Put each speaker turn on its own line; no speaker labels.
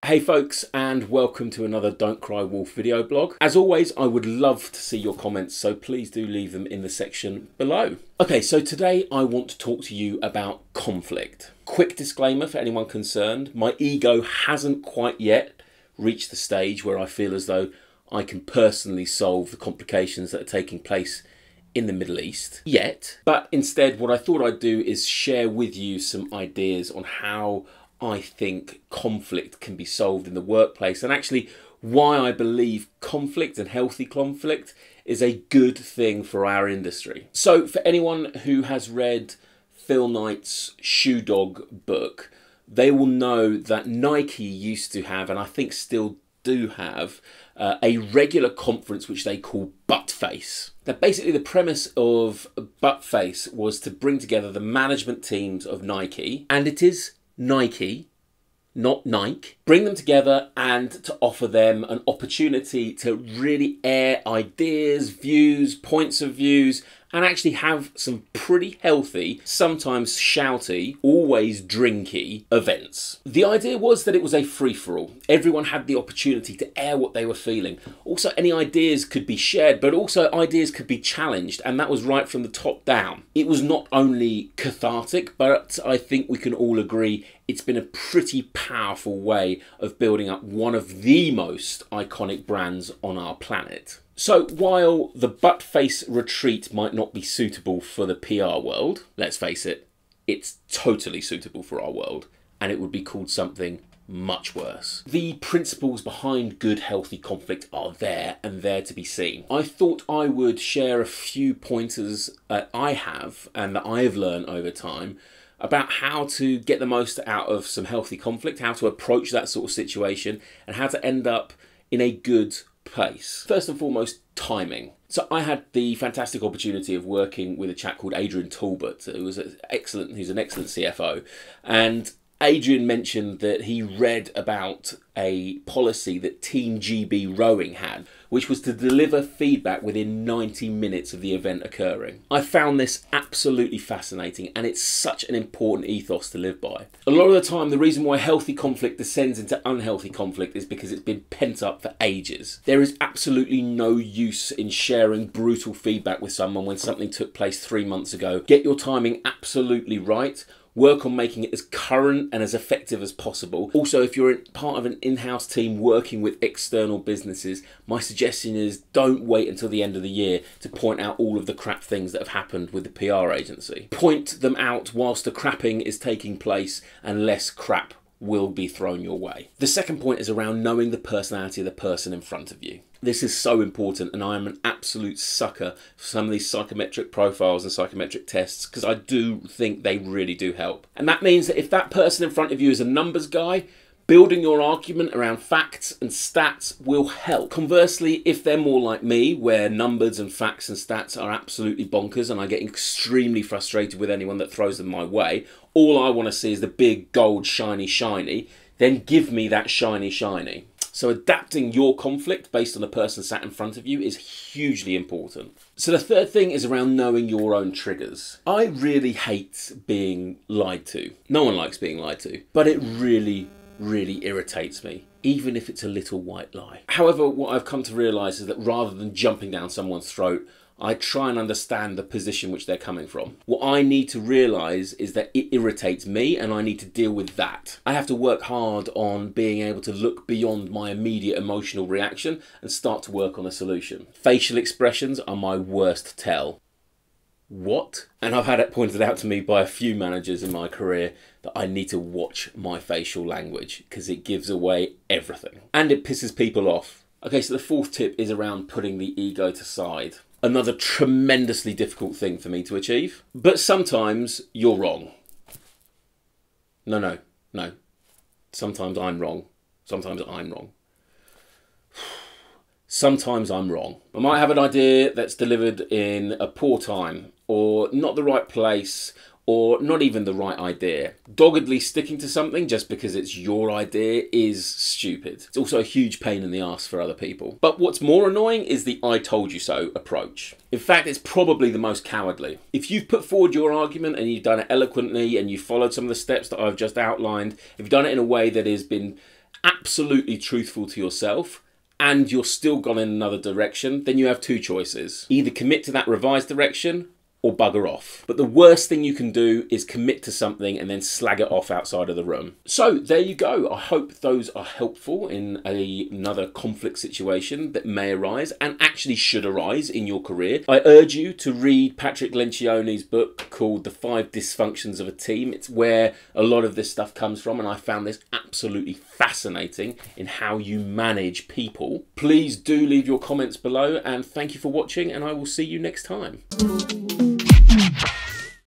Hey folks, and welcome to another Don't Cry Wolf video blog. As always, I would love to see your comments, so please do leave them in the section below. Okay, so today I want to talk to you about conflict. Quick disclaimer for anyone concerned, my ego hasn't quite yet reached the stage where I feel as though I can personally solve the complications that are taking place in the Middle East yet. But instead, what I thought I'd do is share with you some ideas on how I think conflict can be solved in the workplace, and actually why I believe conflict and healthy conflict is a good thing for our industry. So for anyone who has read Phil Knight's Shoe Dog book, they will know that Nike used to have, and I think still do have, a regular conference which they call Buttface. Now basically the premise of Buttface was to bring together the management teams of Nike, and it is Nike, not Nike, bring them together and to offer them an opportunity to really air ideas, views, points of views, and actually have some pretty healthy, sometimes shouty, always drinky events. The idea was that it was a free-for-all. Everyone had the opportunity to air what they were feeling. Also, any ideas could be shared, but also ideas could be challenged, and that was right from the top down. It was not only cathartic, but I think we can all agree it's been a pretty powerful way of building up one of the most iconic brands on our planet. So while the Buttface retreat might not be suitable for the PR world, let's face it, it's totally suitable for our world, and it would be called something much worse. The principles behind good, healthy conflict are there and there to be seen. I thought I would share a few pointers that I have and that I have learned over time about how to get the most out of some healthy conflict, how to approach that sort of situation, and how to end up in a good place. First and foremost, timing. So I had the fantastic opportunity of working with a chap called Adrian Talbot, who's an excellent CFO, and Adrian mentioned that he read about a policy that Team GB Rowing had, which was to deliver feedback within 90 minutes of the event occurring. I found this absolutely fascinating, and it's such an important ethos to live by. A lot of the time, the reason why healthy conflict descends into unhealthy conflict is because it's been pent up for ages. There is absolutely no use in sharing brutal feedback with someone when something took place 3 months ago. Get your timing absolutely right. Work on making it as current and as effective as possible. Also, if you're part of an in-house team working with external businesses, my suggestion is don't wait until the end of the year to point out all of the crap things that have happened with the PR agency. Point them out whilst the crapping is taking place, and less crap will be thrown your way. The second point is around knowing the personality of the person in front of you. This is so important, and I am an absolute sucker for some of these psychometric profiles and psychometric tests, because I do think they really do help. And that means that if that person in front of you is a numbers guy, building your argument around facts and stats will help. Conversely, if they're more like me, where numbers and facts and stats are absolutely bonkers and I get extremely frustrated with anyone that throws them my way, all I want to see is the big gold shiny, then give me that shiny. So adapting your conflict based on the person sat in front of you is hugely important. So the third thing is around knowing your own triggers. I really hate being lied to. No one likes being lied to, but it really irritates me, even if it's a little white lie. However, what I've come to realise is that rather than jumping down someone's throat, I try and understand the position which they're coming from. What I need to realise is that it irritates me, and I need to deal with that. I have to work hard on being able to look beyond my immediate emotional reaction and start to work on a solution. Facial expressions are my worst tell. What? And I've had it pointed out to me by a few managers in my career that I need to watch my facial language, because it gives away everything. And it pisses people off. Okay, so the fourth tip is around putting the ego to side. Another tremendously difficult thing for me to achieve. But sometimes you're wrong. No. Sometimes I'm wrong. Sometimes I'm wrong. Sometimes I'm wrong. I might have an idea that's delivered in a poor time, or not the right place, or not even the right idea. Doggedly sticking to something just because it's your idea is stupid. It's also a huge pain in the ass for other people. But what's more annoying is the I told you so approach. In fact, it's probably the most cowardly. If you've put forward your argument and you've done it eloquently and you've followed some of the steps that I've just outlined, if you've done it in a way that has been absolutely truthful to yourself, and you're still gone in another direction, then you have two choices. Either commit to that revised direction or bugger off. But the worst thing you can do is commit to something and then slag it off outside of the room. So there you go. I hope those are helpful in another conflict situation that may arise and actually should arise in your career. I urge you to read Patrick Lencioni's book called The 5 Dysfunctions of a Team. It's where a lot of this stuff comes from, and I found this absolutely fascinating in how you manage people. Please do leave your comments below, and thank you for watching, and I will see you next time.